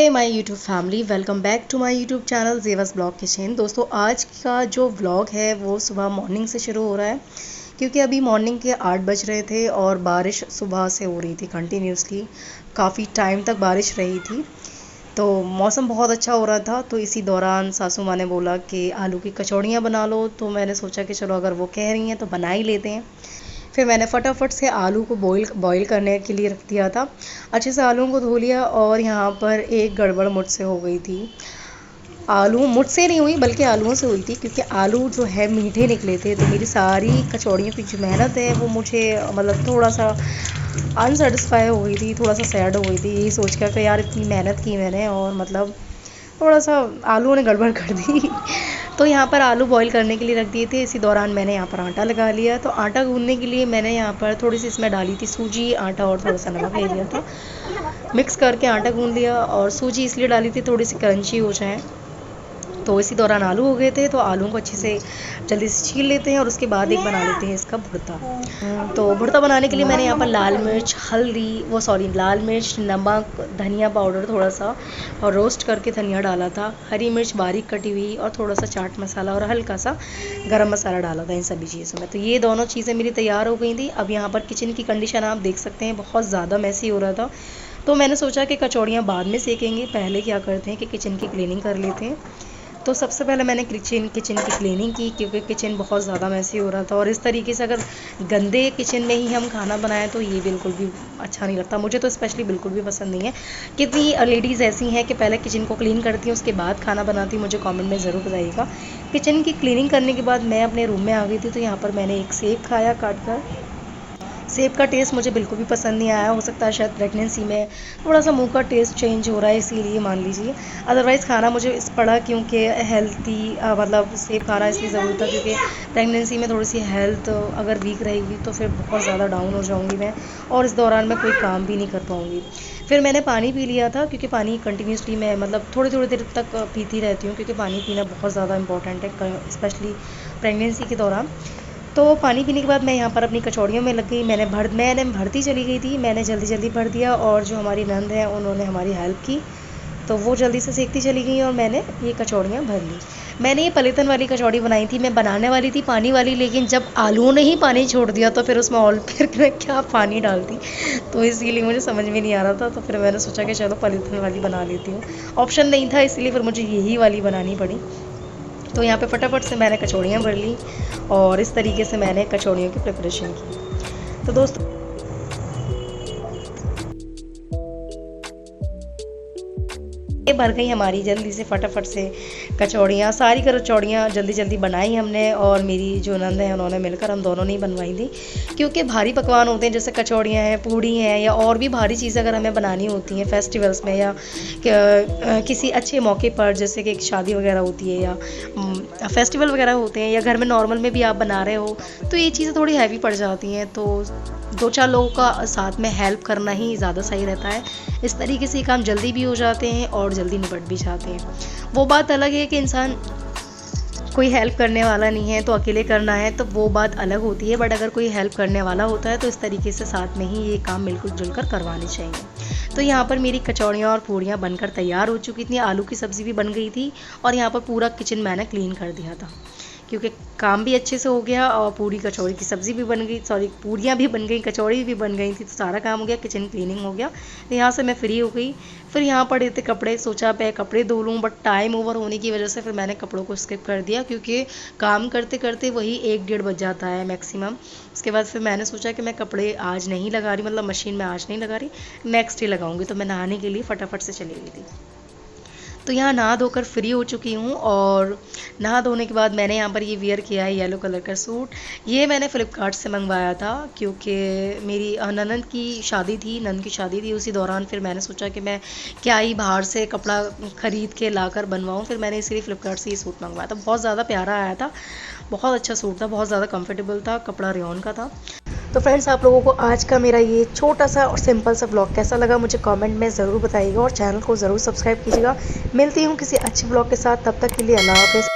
Hey my YouTube family, welcome back to my YouTube channel Zeva's blog kitchen. दोस्तों, आज का जो vlog है वो सुबह मॉर्निंग से शुरू हो रहा है, क्योंकि अभी मॉर्निंग के 8 बज रहे थे और बारिश सुबह से हो रही थी कंटिन्यूसली। काफ़ी टाइम तक बारिश रही थी, तो मौसम बहुत अच्छा हो रहा था। तो इसी दौरान सासू माँ ने बोला कि आलू की कचौड़ियाँ बना लो, तो मैंने सोचा कि चलो अगर वो कह रही हैं तो बना ही लेते हैं। फिर मैंने फटाफट से आलू को बॉईल करने के लिए रख दिया था। अच्छे से आलूओं को धो लिया और यहाँ पर एक गड़बड़ मुझसे हो गई थी। आलू मुझसे नहीं हुई बल्कि आलूओं से हुई थी, क्योंकि आलू जो है मीठे निकले थे। तो मेरी सारी कचौड़ियों की जो मेहनत है वो मुझे मतलब थोड़ा सा अनसेटिस्फाई हो गई थी, थोड़ा सा सैड हो गई थी, यही सोच कर कि यार इतनी मेहनत की मैंने और मतलब थोड़ा सा आलूओं ने गड़बड़ कर दी। तो यहाँ पर आलू बॉईल करने के लिए रख दिए थे। इसी दौरान मैंने यहाँ पर आटा लगा लिया। तो आटा गूंदने के लिए मैंने यहाँ पर थोड़ी सी इसमें डाली थी सूजी, आटा और थोड़ा सा नमक ले लिया था। मिक्स करके आटा गूंद लिया, और सूजी इसलिए डाली थी थोड़ी सी क्रंची हो जाए। तो इसी दौरान आलू हो गए थे, तो आलूओं को अच्छे से जल्दी से छील लेते हैं और उसके बाद एक बना लेते हैं इसका भुर्ता। तो भुर्ता बनाने के लिए मैंने यहाँ पर लाल मिर्च, लाल मिर्च, नमक, धनिया पाउडर थोड़ा सा और रोस्ट करके धनिया डाला था, हरी मिर्च बारीक कटी हुई और थोड़ा सा चाट मसाला और हल्का सा गरम मसाला डाला था इन सभी चीज़ों में। तो ये दोनों चीज़ें मेरी तैयार हो गई थी। अब यहाँ पर किचन की कंडीशन आप देख सकते हैं, बहुत ज़्यादा मैसी हो रहा था। तो मैंने सोचा कि कचौड़ियाँ बाद में सेकेंगे, पहले क्या करते हैं कि किचन की क्लीनिंग कर लेते हैं। तो सबसे पहले मैंने किचन की क्लीनिंग की, क्योंकि किचन बहुत ज़्यादा मैसी हो रहा था। और इस तरीके से अगर गंदे किचन में ही हम खाना बनाएं तो ये बिल्कुल भी अच्छा नहीं लगता। मुझे तो स्पेशली बिल्कुल भी पसंद नहीं है। कितनी लेडीज़ ऐसी हैं कि पहले किचन को क्लीन करती हैं उसके बाद खाना बनाती, मुझे कमेंट में ज़रूर बताइएगा। किचन की क्लीनिंग करने के बाद मैं अपने रूम में आ गई थी। तो यहाँ पर मैंने एक सेब खाया काट कर। सेब का टेस्ट मुझे बिल्कुल भी पसंद नहीं आया। हो सकता है शायद प्रेगनेंसी में थोड़ा सा मुंह का टेस्ट चेंज हो रहा है, इसीलिए मान लीजिए। अदरवाइज़ खाना मुझे इस पड़ा, क्योंकि हेल्थी मतलब सेब खाना इसलिए ज़रूरी था, क्योंकि प्रेगनेंसी में थोड़ी सी हेल्थ अगर वीक रहेगी तो फिर बहुत ज़्यादा डाउन हो जाऊँगी मैं, और इस दौरान मैं कोई काम भी नहीं कर पाऊँगी। फिर मैंने पानी पी लिया था, क्योंकि पानी कंटिन्यूसली मैं मतलब थोड़ी थोड़ी देर तक पीती रहती हूँ, क्योंकि पानी पीना बहुत ज़्यादा इंपॉर्टेंट है, स्पेशली प्रेगनेंसी के दौरान। तो पानी पीने के बाद मैं यहाँ पर अपनी कचौड़ियों में लग गई। मैंने भरती चली गई थी, मैंने जल्दी जल्दी भर दिया, और जो हमारी नंद है उन्होंने हमारी हेल्प की, तो वो जल्दी से सेकती चली गई और मैंने ये कचौड़ियाँ भर ली। मैंने ये पलेतन वाली कचौड़ी बनाई थी, मैं बनाने वाली थी पानी वाली, लेकिन जब आलूओं ने ही पानी छोड़ दिया तो फिर उसमें और फिर मैं क्या पानी डालती, तो इसीलिए मुझे समझ में नहीं आ रहा था। तो फिर मैंने सोचा कि चलो पलेतन वाली बना लेती हूँ। ऑप्शन नहीं था, इसलिए फिर मुझे यही वाली बनानी पड़ी। तो यहाँ पे फटाफट से मैंने कचौड़ियाँ भर ली, और इस तरीके से मैंने कचौड़ियों की प्रिपरेशन की। तो दोस्तों, ये भर गई हमारी जल्दी से फटाफट से कचौड़ियाँ। सारी कचौड़ियाँ जल्दी जल्दी बनाई हमने, और मेरी जो नंद है उन्होंने मिलकर, हम दोनों ने बनवाई थी। क्योंकि भारी पकवान होते हैं, जैसे कचौड़ियाँ हैं, पूड़ी हैं, या और भी भारी चीज़ें अगर हमें बनानी होती हैं फेस्टिवल्स में, या किसी अच्छे मौके पर, जैसे कि शादी वगैरह होती है या फेस्टिवल वगैरह होते हैं, या घर में नॉर्मल में भी आप बना रहे हो, तो ये चीज़ें थोड़ी हैवी पड़ जाती हैं। तो 2-4 लोगों का साथ में हेल्प करना ही ज़्यादा सही रहता है। इस तरीके से काम जल्दी भी हो जाते हैं और जल्दी निपट भी जाते हैं। वो बात अलग है कि इंसान कोई हेल्प करने वाला नहीं है तो अकेले करना है, तो वो बात अलग होती है। बट अगर कोई हेल्प करने वाला होता है तो इस तरीके से साथ में ही ये काम मिलकर जुलकर करवाने चाहिए। तो यहाँ पर मेरी कचौड़ियाँ और पूड़ियाँ बनकर तैयार हो चुकी थी, आलू की सब्ज़ी भी बन गई थी, और यहाँ पर पूरा किचन मैंने क्लीन कर दिया था, क्योंकि काम भी अच्छे से हो गया और पूरी कचौड़ी की सब्ज़ी भी बन गई, पूड़ियाँ भी बन गई, कचौड़ी भी बन गई थी। तो सारा काम हो गया, किचन क्लीनिंग हो गया। तो यहाँ से मैं फ्री हो गई। फिर यहाँ पड़े थे कपड़े, सोचा मैं कपड़े धो लूँ, बट टाइम ओवर होने की वजह से फिर मैंने कपड़ों को स्किप कर दिया, क्योंकि काम करते करते वही 1-1:30 बज जाता है मैक्सिमम। उसके बाद फिर मैंने सोचा कि मैं कपड़े आज नहीं लगा रही, मतलब मशीन में आज नहीं लगा रही, नेक्स्ट डे लगाऊंगी। तो मैं नहाने के लिए फटाफट से चली गई थी। तो यहाँ नहा धोकर फ्री हो चुकी हूँ, और नहा धोने के बाद मैंने यहाँ पर ये वियर किया है येलो कलर का सूट। ये मैंने फ़्लिपकार्ट से मंगवाया था, क्योंकि मेरी ननद की शादी थी उसी दौरान। फिर मैंने सोचा कि मैं क्या ही बाहर से कपड़ा ख़रीद के लाकर बनवाऊँ, फिर मैंने इसलिए फ़्लिपकार्ट से ये सूट मंगवाया था। बहुत ज़्यादा प्यारा आया था, बहुत अच्छा सूट था, बहुत ज़्यादा कम्फर्टेबल था, कपड़ा रेयॉन का था। तो फ्रेंड्स, आप लोगों को आज का मेरा ये छोटा सा और सिंपल सा ब्लॉग कैसा लगा मुझे कमेंट में ज़रूर बताइएगा, और चैनल को ज़रूर सब्सक्राइब कीजिएगा। मिलती हूँ किसी अच्छे ब्लॉग के साथ, तब तक के लिए अल्लाह हाफ़िज़।